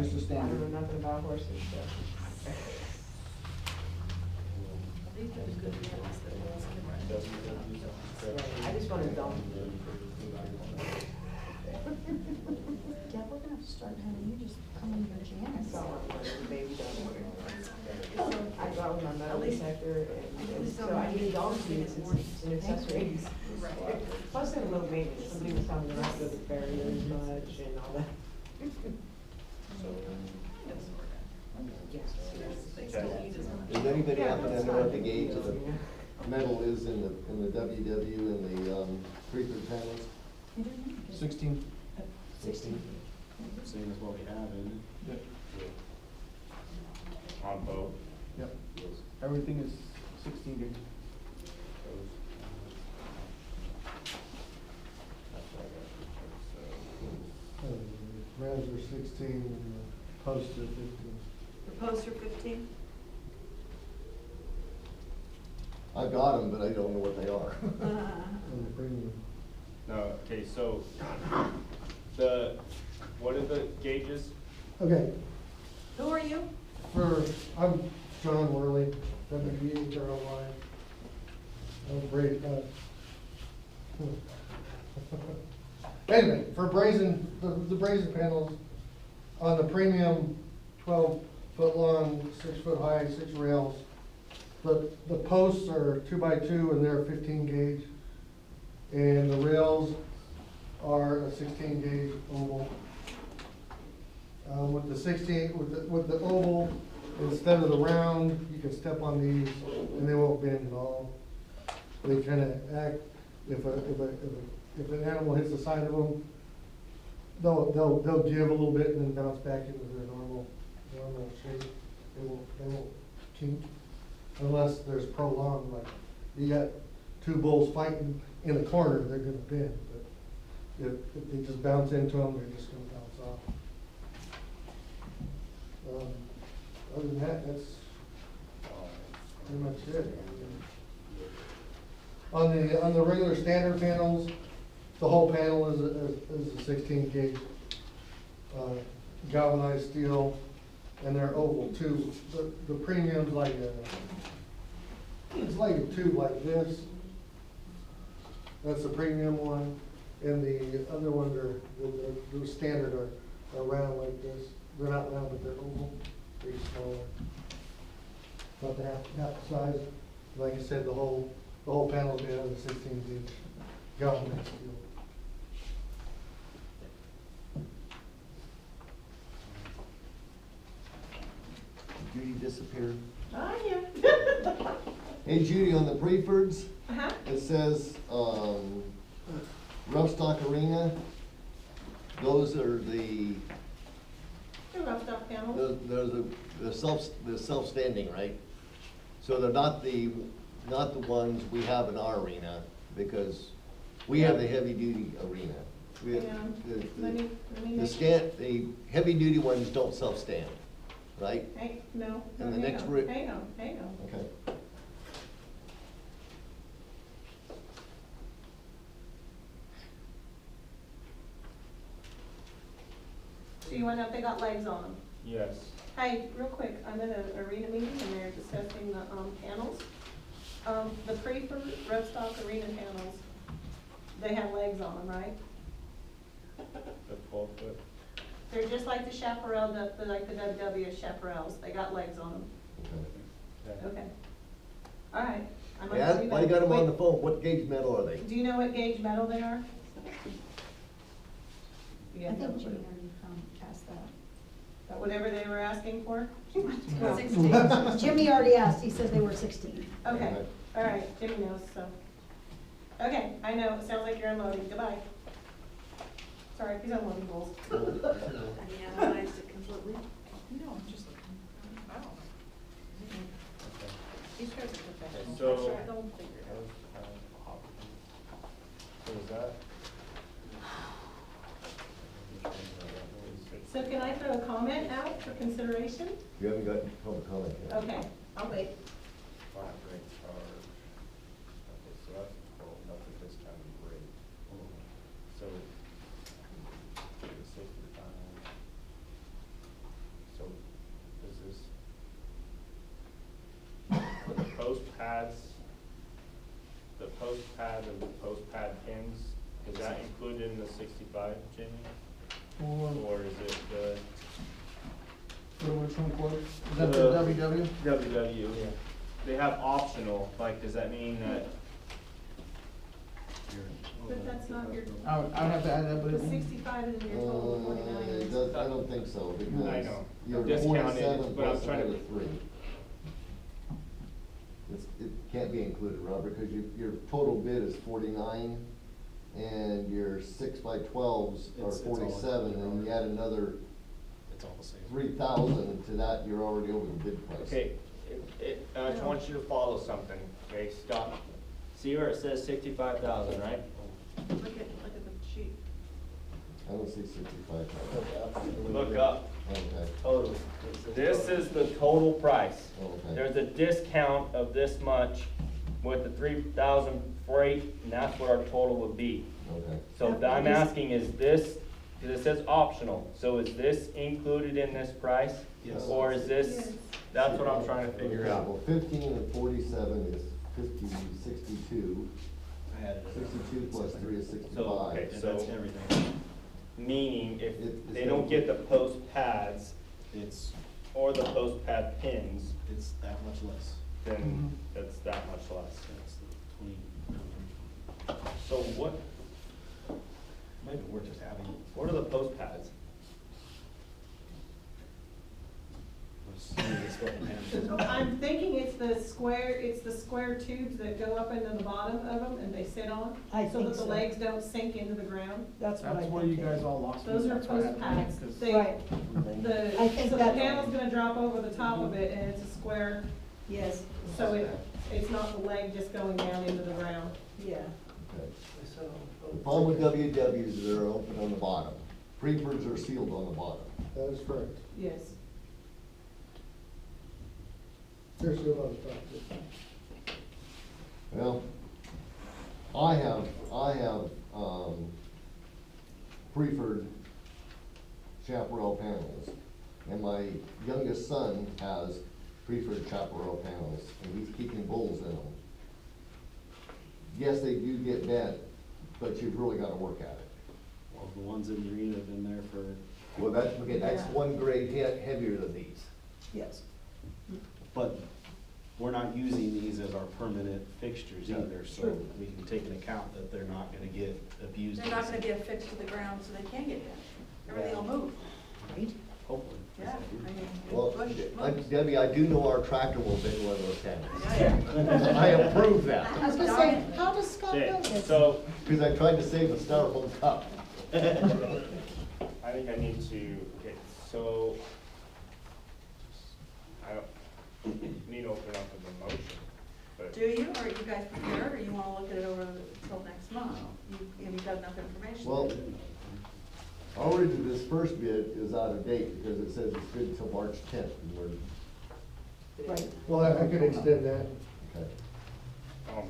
just a I don't standard. know nothing about horses, so. These are good ones that most can run. Right, I just want to dump. Deb, we're gonna have to start having you just come in your I jams. saw one when the baby dog. I go out with my metal detector, and so I need all the things, it's an accessory. Plus they're low maintenance, somebody was telling me not to go to the farrier as much and all that. Does anybody happen to know what the gauge of the metal is in the WW and the pre-third panels? 16. 16. Same as what we have, isn't Yep. it? On both. Yep. Everything is 16 gauge. Rams are 16 and the posts are 15. The posts are 15? I got them, but I don't know what they are. On the premium. No, okay, so what are the gauges? Okay, Who are you? I'm John Worley, WBHRLY. I'm great. Anyway, for the brazen panels on the premium 12-foot long, 6-foot high, 6 rails, the posts are 2x2 and they're 15 gauge. And the rails are a 16 gauge oval. With the 16, with the oval, instead of the round, you can step on these and they won't bend at all. They kind of act, if an animal hits the side of them, they'll give a little bit and then bounce back into their normal shape. They won't kink unless there's prolonged, like you got two bulls fighting in a corner, they're gonna bend. But if they just bounce into them, they're just gonna bounce off. Other than that, that's pretty much it. On the regular standard panels, the whole panel is a 16 gauge galvanized steel, and they're oval too. The premium's like it's like a tube like this. That's the premium one, and the other ones are the standard are round like this. They're not round, but they're oval, pretty smaller. About the half the size. Like I said, the whole panel's made out of 16 gauge galvanized steel. Judy disappeared. I am. Hey Judy, on the preferreds, Uh-huh. it says, rough stock arena. Those are the, The rough stock panels. they're self-standing, right? So they're not the ones we have in our arena, because we have the heavy-duty arena. We have Yeah. the- Let me The heavy-duty ones don't self-stand, right? Hey, no. And the hang next on, ri- Hang on. Okay. So you want to know if they got legs on them? Yes. Hey, real quick, I'm in an arena meeting and they're discussing the panels. The preferred rough stock arena panels, they have legs on them, right? The 12-foot. They're just like the chaparral, like the WW chaparrals. They got legs on them. Okay. Okay. All right. I'm Yeah, gonna why you got them on the Wait, phone? What gauge metal are they? do you know what gauge metal they are? You I have no think clue. Jimmy already asked that. Whatever they were asking for? Jimmy already asked, he said they were 16. Okay, Alright. all right, Jimmy knows, so. Okay, I know, it sounds like you're unloading, goodbye. Sorry, he's unloading bulls. I analyzed it completely. No, I'm just looking. I don't know. These guys are professional. So- I don't figure it out. So is that? So can I throw a comment out for consideration? You haven't got public comment yet. Okay, I'll wait. Flat rate charge. Okay, so that's a discounted rate. So, the 65. pads, the post pad and the post pad pins, is that included in the 65, Jamie? Or is it the? Which one, Court? Is that the WW? WW, yeah. They have optional, like, does that mean that? But that's not your, I would have to add that, but the it won't. 65 is in your total 49. It does, I don't think so, because I know. you're Discounted, 47 but I'm plus trying to- another 3. It can't be included, Robert, because your total bid is 49, and your 6x12s are It's all 47, and you add another It's all the same. 3,000 to that, you're already over the bid price. Okay, I just want you to follow something, okay, stop. See where it says 65,000, right? Look at the sheet. I don't see 65,000. Look up, Okay, total. This is the total price. okay. There's a discount of this much with the 3,000 freight, and that's what our total would be. Okay. So I'm asking, is this, because it says optional, so is this included in this price? Yes. Or is this, Yes. that's what I'm trying to figure Okay, out. well, 15 and 47 is 62. I added it. 62 plus 3 is 65. okay, And so- that's everything. Meaning if It's they don't get the post pads It's, or the post pad pins, it's that much less. then it's that much less. That's the 20. So what, Maybe we're just having. what are the post pads? I'm thinking it's the square tubes that go up into the bottom of them and they sit on. I So think that the so. legs don't sink into the ground. That's what I That's think. where you guys all lost me. Those are That's why I post had to read it, pads. 'cause- They- Right, I think So the that- panel's gonna drop over the top of it and it's a square, yes, so it's not the leg just going down into the ground. yeah. Okay. The problem with WWs is they're open on the bottom. Prefers are sealed on the bottom. That is correct. Yes. They're still on the top. Well, I have, preferred chaparral panels, and my youngest son has preferred chaparral panels, and he's keeping bulls in them. Yes, they do get bent, but you've really gotta work at it. Well, the ones in the arena have been there for, Well, that's, okay, that's Yeah. one grade heavier than these. Yes. but we're not using these as our permanent fixtures either, so True. we can take into account that they're not gonna get abused. They're not gonna be affixed to the ground so they can get bent. Everything will move. Right? Hopefully. Yeah, I mean, Well, push, moves. Debbie, I do know our tractor will bend one of those panels. Yeah, I approve that, I was gonna say, how does Scott Okay, know this? so because I tried to save a styrofoam cup. I think I need to, okay, so I don't need to open up the motion, but Do you, or are you guys prepared, or you wanna look at it over until next month? Have you got enough information? Well, already this first bid is out of date because it says it's good until March 10th. And we're, Right, Well, I could extend that. okay.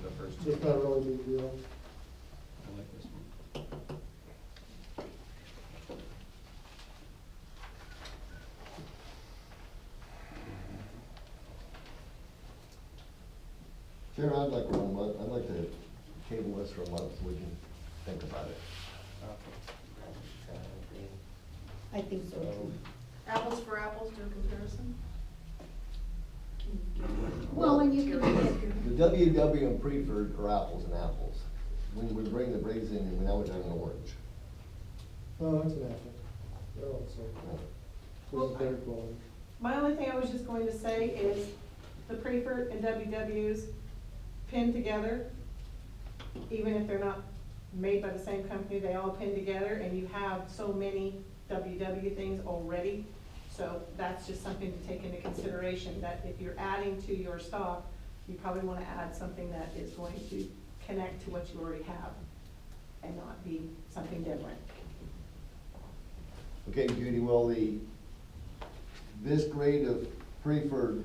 the first two. It's not really a big deal. I like this one. Chair, I'd like for a month, I'd like to table this for a month so we can think about it. I think so too. Apples for apples, do a comparison? Well, and you can get, The WW and Preferred are apples and apples. When we bring the braids in, and now we have an orange. Oh, that's an apple. They're all the same. This is better quality. My only thing I was just going to say is the Preferred and WWs pin together, even if they're not made by the same company, they all pin together, and you have so many WW things already. So that's just something to take into consideration, that if you're adding to your stock, you probably want to add something that is going to connect to what you already have and not be something different. Okay, Judy, will this grade of Preferred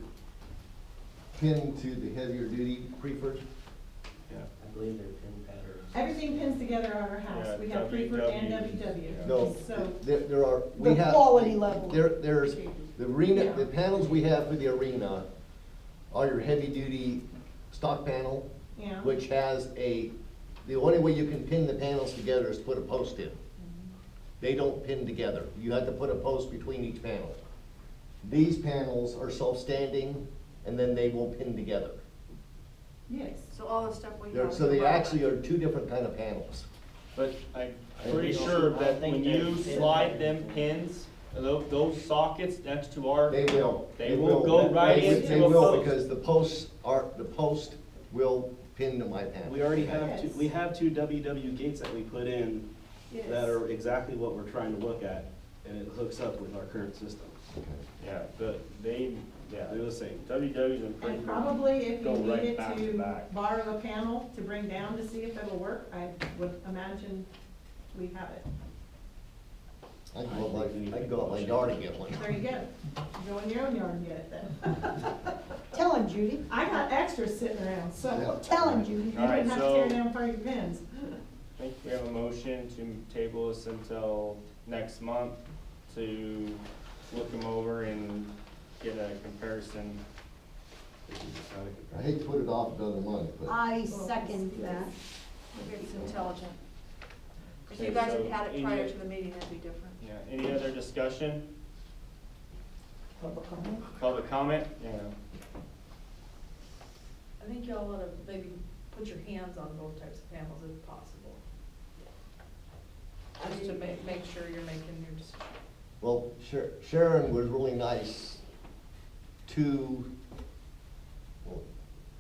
pin to the heavier duty Preferred? Yeah. I believe they're pin patterns. Everything pins together on our house. Yeah, We have Preferred and WW. WW. No, So, there are, we The have. quality level. There's, the arena, Yeah. the panels we have for the arena are your heavy duty stock panel, Yeah. which has the only way you can pin the panels together is put a post in. They don't pin together. You have to put a post between each panel. These panels are self-standing, and then they will pin together. Yes. So all the stuff we They're- have. So they actually are two different kind of panels. But I'm pretty sure that when you slide them pins, those sockets next to our. They will. They will go right into They a will, post. because the post will pin to my panel. We already have Yes. we have two WW gates that we put in Yes. that are exactly what we're trying to look at, and it hooks up with our current system. Yeah, They're the same. WW's and pretty. And probably if go you right needed back to to back. borrow a panel to bring down to see if it'll work, I would imagine we have it. I can go out my yard and get one. There you go. Go in your own yard and get it then. Tell him, Judy. I got extras sitting around, so Tell him, Judy. you All right, don't have to so- tear down for your pins. I think we have a motion to table this until next month to look them over and get a comparison. I hate to put it off another month, but I second that. Maybe it's intelligent. If Okay, you guys so had had it any- prior to the meeting, that'd be different. Yeah, any other discussion? Public comment? Public comment? Yeah. I think y'all ought to maybe put your hands on both types of panels if possible. Just to make sure you're making your decision. well, Sharon was really nice to